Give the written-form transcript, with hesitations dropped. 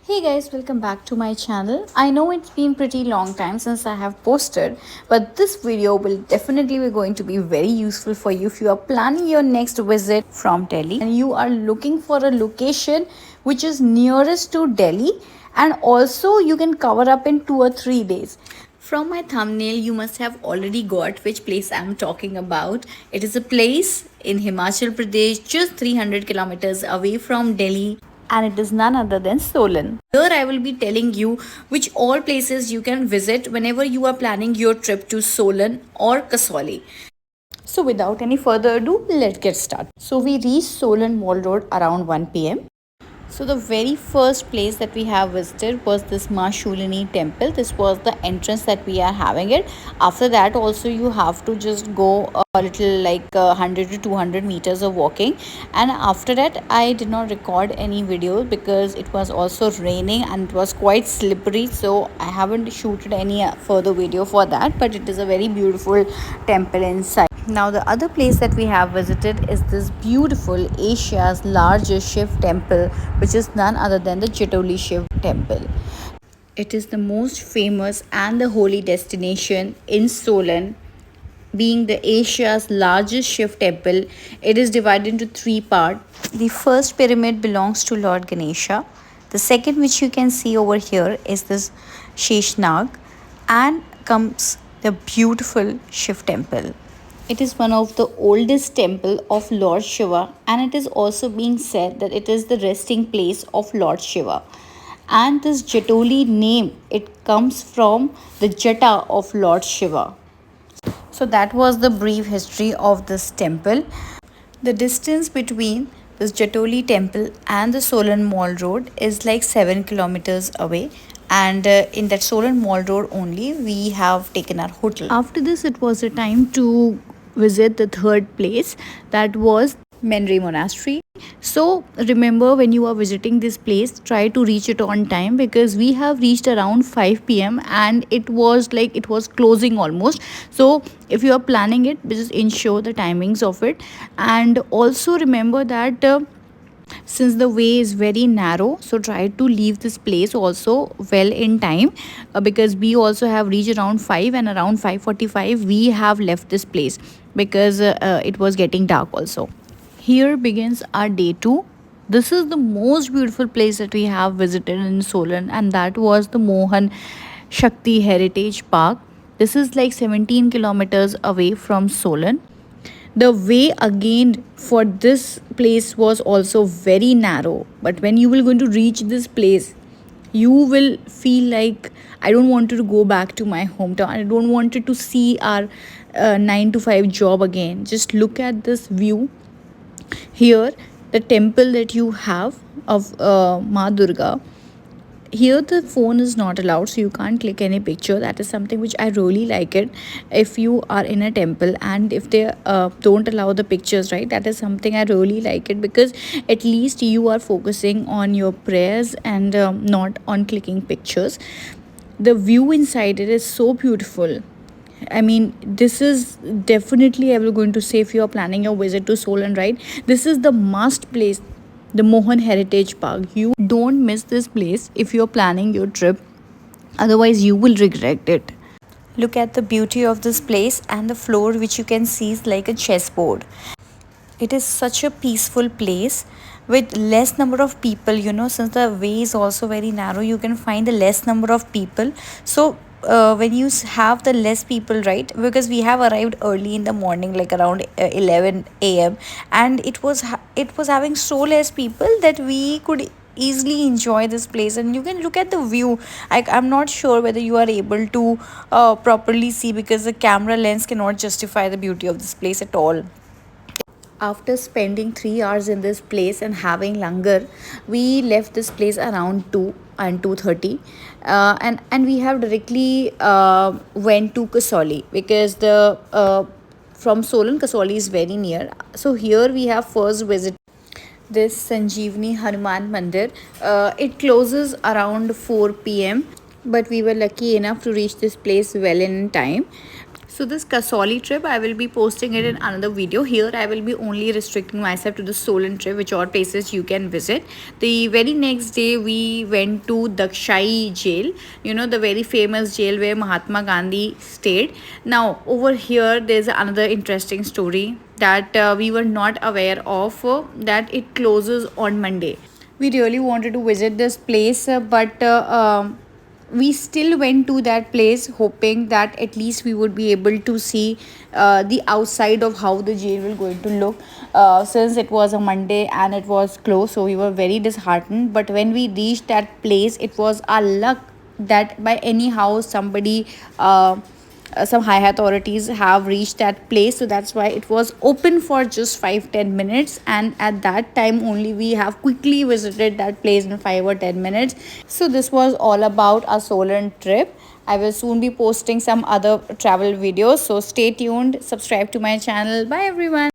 Hey guys, welcome back to my channel. I know it's been pretty long time since I have posted, but this video will definitely be going to be very useful for you if you are planning your next visit from Delhi and you are looking for a location which is nearest to Delhi and also you can cover up in 2 or 3 days. From my thumbnail, you must have already got which place I'm talking about. It is a place in Himachal Pradesh, just 300 kilometers away from Delhi, and it is none other than Solan. Here I will be telling you which all places you can visit whenever you are planning your trip to Solan or Kasoli. So without any further ado, let's get started. So we reached Solan Mall Road around 1 p.m. So the very first place that we have visited was this Ma Shulini temple. This was the entrance that we are having it. After that also you have to just go a little like 100 to 200 meters of walking, and after that I did not record any video because it was also raining and it was quite slippery, so I haven't shooted any further video for that, but it is a very beautiful temple inside. Now the other place that we have visited is this beautiful Asia's largest Shiv temple, which is none other than the Jatoli Shiv temple. It is the most famous and the holy destination in Solan. Being the Asia's largest Shiv temple, it is divided into three parts. The first pyramid belongs to Lord Ganesha. The second, which you can see over here, is this Sheshnag, and comes the beautiful Shiv temple. It is one of the oldest temple of Lord Shiva, and it is also being said that it is the resting place of Lord Shiva. And this Jatoli name, it comes from the Jata of Lord Shiva. So that was the brief history of this temple. The distance between this Jatoli temple and the Solan Mall Road is like 7 kilometers away, and in that Solan Mall Road only we have taken our hotel. After this, it was a time to visit the third place, that was Menri Monastery. So remember, when you are visiting this place, try to reach it on time because we have reached around 5 p.m. and it was closing almost. So if you are planning it, just ensure the timings of it, and also remember that since the way is very narrow, so try to leave this place also well in time, because we also have reached around 5, and around 5:45 we have left this place because it was getting dark also. Here begins our day 2. This is the most beautiful place that we have visited in Solan, and that was the Mohan Shakti Heritage Park. This is like 17 kilometers away from Solan. The way again for this place was also very narrow, but when you will going to reach this place, you will feel like, I don't want to go back to my hometown, I don't want to see our 9 to 5 job again. Just look at this view. Here the temple that you have of Ma Durga, here the phone is not allowed, so you can't click any picture. That is something which I really like it. If you are in a temple and if they don't allow the pictures, right, that is something I really like it, because at least you are focusing on your prayers and not on clicking pictures. The view inside it is so beautiful. I mean, this is definitely, I will going to say, if you are planning your visit to Solan, right, this is the must place, the Mohan Heritage Park. You don't miss this place if you're planning your trip, otherwise you will regret it. Look at the beauty of this place, and the floor which you can see is like a chessboard. It is such a peaceful place with less number of people, since the way is also very narrow, you can find the less number of people. So when you have the less people, right, because we have arrived early in the morning, like around 11 a.m, and it was having so less people that we could easily enjoy this place. And you can look at the view. I'm not sure whether you are able to properly see, because the camera lens cannot justify the beauty of this place at all. After spending 3 hours in this place and having langar, we left this place around 2 and 2:30, and we have directly went to Kasoli, because the from Solan Kasoli is very near. So here we have first visit this Sanjeevani Hanuman Mandir. It closes around 4 p.m, but we were lucky enough to reach this place well in time. So this Kasoli trip, I will be posting it in another video. Here I will be only restricting myself to the Solan trip, which are places you can visit. The very next day we went to Dakshai jail, you know, the very famous jail where Mahatma Gandhi stayed. Now over here there's another interesting story that we were not aware of, that it closes on Monday. We really wanted to visit this place, but we still went to that place hoping that at least we would be able to see the outside of how the jail will going to look, since it was a Monday and it was closed, so we were very disheartened. But when we reached that place, it was our luck that by anyhow somebody, some high authorities have reached that place, so that's why it was open for just 5-10 minutes, and at that time only we have quickly visited that place in 5 or 10 minutes. So this was all about our Solan trip. I will soon be posting some other travel videos, so stay tuned, subscribe to my channel. Bye everyone.